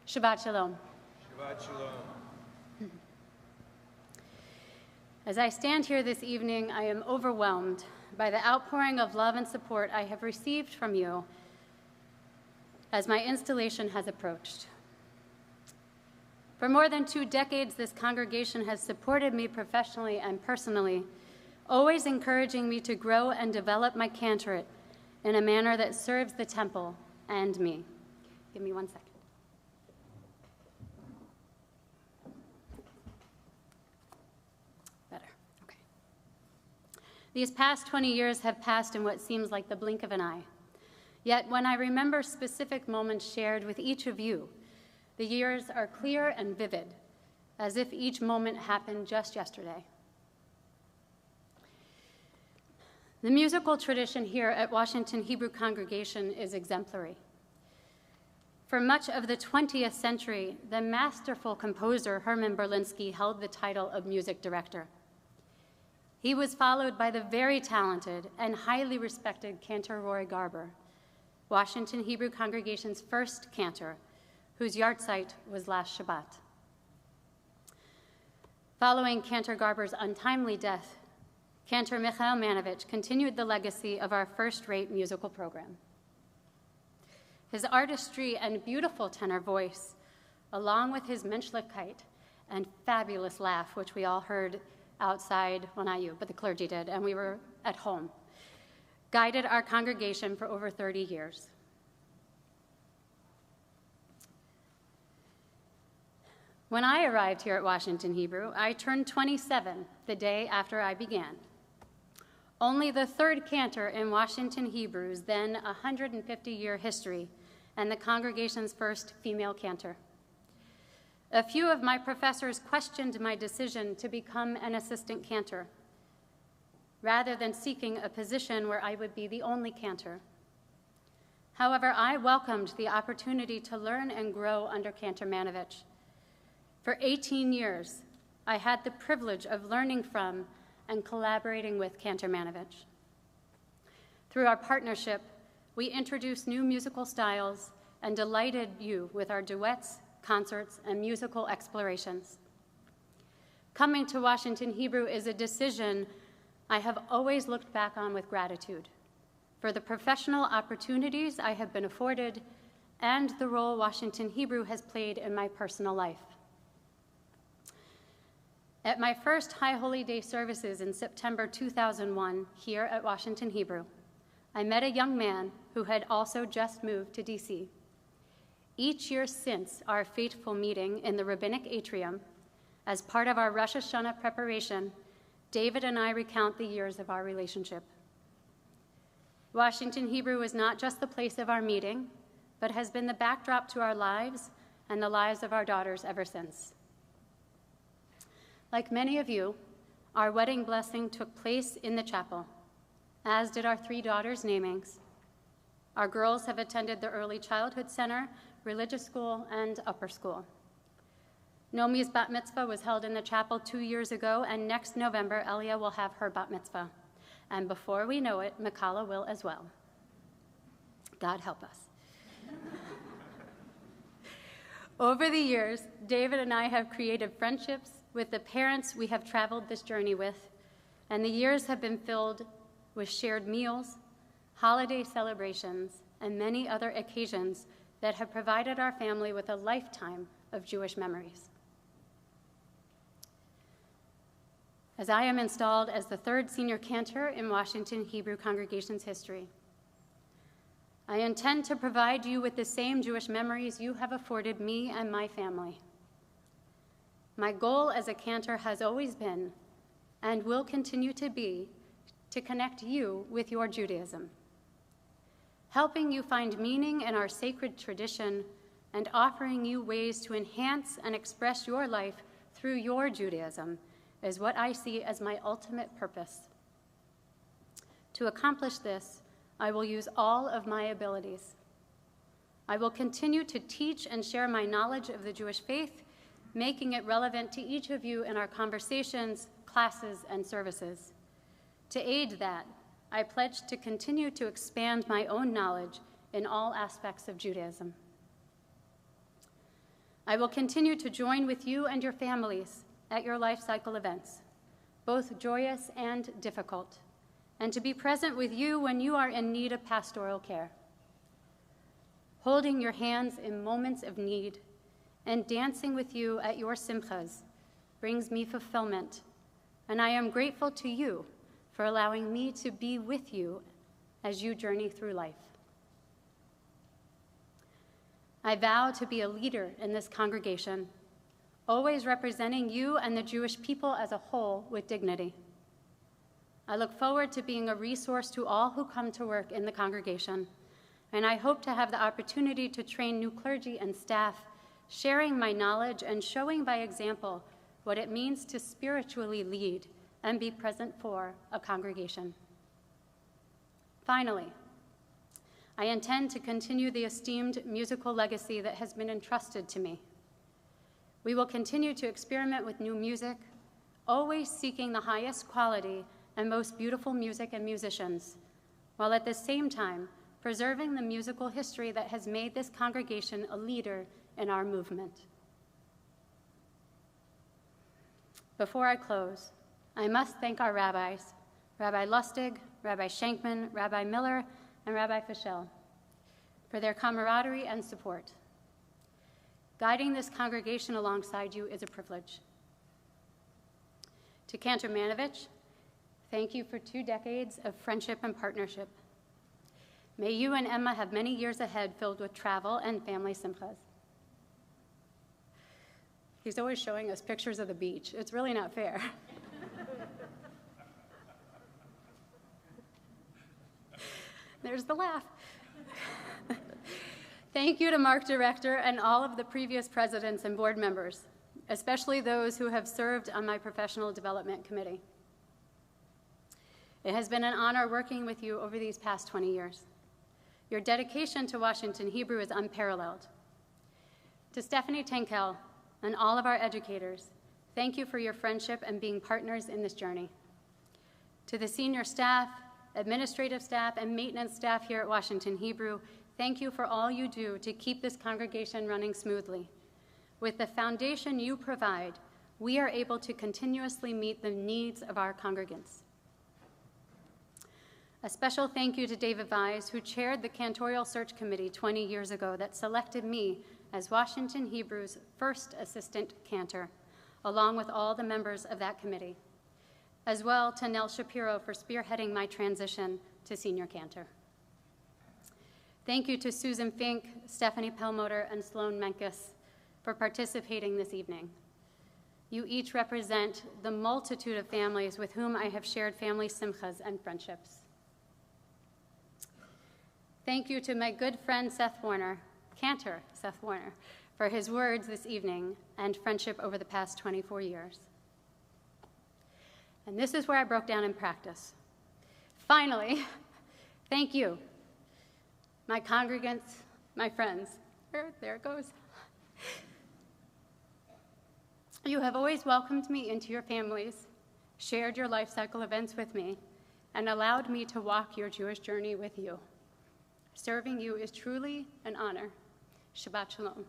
Shabbat Shalom. Shabbat Shalom. As I stand here this evening, I am overwhelmed by the outpouring of love and support I have received from you as my installation has approached. For more than 2 decades, this congregation has supported me professionally and personally, always encouraging me to grow and develop my cantorate in a manner that serves the temple and me. Give me 1 second. Better, okay. These past 20 years have passed in what seems like the blink of an eye. Yet when I remember specific moments shared with each of you, the years are clear and vivid, as if each moment happened just yesterday. The musical tradition here at Washington Hebrew Congregation is exemplary. For much of the 20th century, the masterful composer Herman Berlinski held the title of music director. He was followed by the very talented and highly respected Cantor Roy Garber, Washington Hebrew Congregation's first cantor, whose yahrzeit was last Shabbat. Following Cantor Garber's untimely death, Cantor Michael Manovich continued the legacy of our first-rate musical program. His artistry and beautiful tenor voice, along with his menschlichkeit and fabulous laugh, which we all heard outside, well, not you, but the clergy did, and we were at home, guided our congregation for over 30 years. When I arrived here at Washington Hebrew, I turned 27 the day after I began. Only the third cantor in Washington Hebrew's then 150-year history, and the congregation's first female cantor. A few of my professors questioned my decision to become an assistant cantor, rather than seeking a position where I would be the only cantor. However, I welcomed the opportunity to learn and grow under Cantor Manovich. For 18 years, I had the privilege of learning from and collaborating with Cantor Manovich. Through our partnership, we introduced new musical styles and delighted you with our duets, concerts, and musical explorations. Coming to Washington Hebrew is a decision I have always looked back on with gratitude for the professional opportunities I have been afforded and the role Washington Hebrew has played in my personal life. At my first High Holy Day services in September 2001 here at Washington Hebrew, I met a young man who had also just moved to DC. Each year since our fateful meeting in the rabbinic atrium, as part of our Rosh Hashanah preparation, David and I recount the years of our relationship. Washington Hebrew is not just the place of our meeting, but has been the backdrop to our lives and the lives of our daughters ever since. Like many of you, our wedding blessing took place in the chapel, as did our 3 daughters' namings. Our girls have attended the Early Childhood Center, religious school, and upper school. Nomi's bat mitzvah was held in the chapel 2 years ago, and next November, Elia will have her bat mitzvah. And before we know it, Mikala will as well. God help us. Over the years, David and I have created friendships with the parents we have traveled this journey with, and the years have been filled with shared meals, holiday celebrations, and many other occasions that have provided our family with a lifetime of Jewish memories. As I am installed as the 3rd senior cantor in Washington Hebrew Congregation's history, I intend to provide you with the same Jewish memories you have afforded me and my family. My goal as a cantor has always been, and will continue to be, to connect you with your Judaism, helping you find meaning in our sacred tradition and offering you ways to enhance and express your life through your Judaism is what I see as my ultimate purpose. To accomplish this, I will use all of my abilities. I will continue to teach and share my knowledge of the Jewish faith, making it relevant to each of you in our conversations, classes, and services. To aid that, I pledge to continue to expand my own knowledge in all aspects of Judaism. I will continue to join with you and your families at your life cycle events, both joyous and difficult, and to be present with you when you are in need of pastoral care. Holding your hands in moments of need and dancing with you at your simchas brings me fulfillment, and I am grateful to you for allowing me to be with you as you journey through life. I vow to be a leader in this congregation, always representing you and the Jewish people as a whole with dignity. I look forward to being a resource to all who come to work in the congregation, and I hope to have the opportunity to train new clergy and staff, sharing my knowledge and showing by example what it means to spiritually lead and be present for a congregation. Finally, I intend to continue the esteemed musical legacy that has been entrusted to me. We will continue to experiment with new music, always seeking the highest quality and most beautiful music and musicians, while at the same time preserving the musical history that has made this congregation a leader in our movement. Before I close, I must thank our rabbis, Rabbi Lustig, Rabbi Shankman, Rabbi Miller, and Rabbi Fischel, for their camaraderie and support. Guiding this congregation alongside you is a privilege. To Cantor Manovich, thank you for 2 decades of friendship and partnership. May you and Emma have many years ahead filled with travel and family simchas. He's always showing us pictures of the beach. It's really not fair. There's the laugh. Thank you to Mark Director and all of the previous presidents and board members, especially those who have served on my professional development committee. It has been an honor working with you over these past 20 years. Your dedication to Washington Hebrew is unparalleled. To Stephanie Tenkel and all of our educators, thank you for your friendship and being partners in this journey. To the senior staff, administrative staff, and maintenance staff here at Washington Hebrew, thank you for all you do to keep this congregation running smoothly. With the foundation you provide, we are able to continuously meet the needs of our congregants. A special thank you to David Vise, who chaired the Cantorial Search Committee 20 years ago that selected me as Washington Hebrew's first assistant cantor, along with all the members of that committee. As well to Nell Shapiro for spearheading my transition to senior cantor. Thank you to Susan Fink, Stephanie Perlmutter, and Sloan Menkes for participating this evening. You each represent the multitude of families with whom I have shared family simchas and friendships. Thank you to my good friend Seth Warner, Cantor Seth Warner, for his words this evening and friendship over the past 24 years. And this is where I broke down in practice. Finally, thank you, my congregants, my friends. There it goes. You have always welcomed me into your families, shared your life cycle events with me, and allowed me to walk your Jewish journey with you. Serving you is truly an honor. Shabbat Shalom.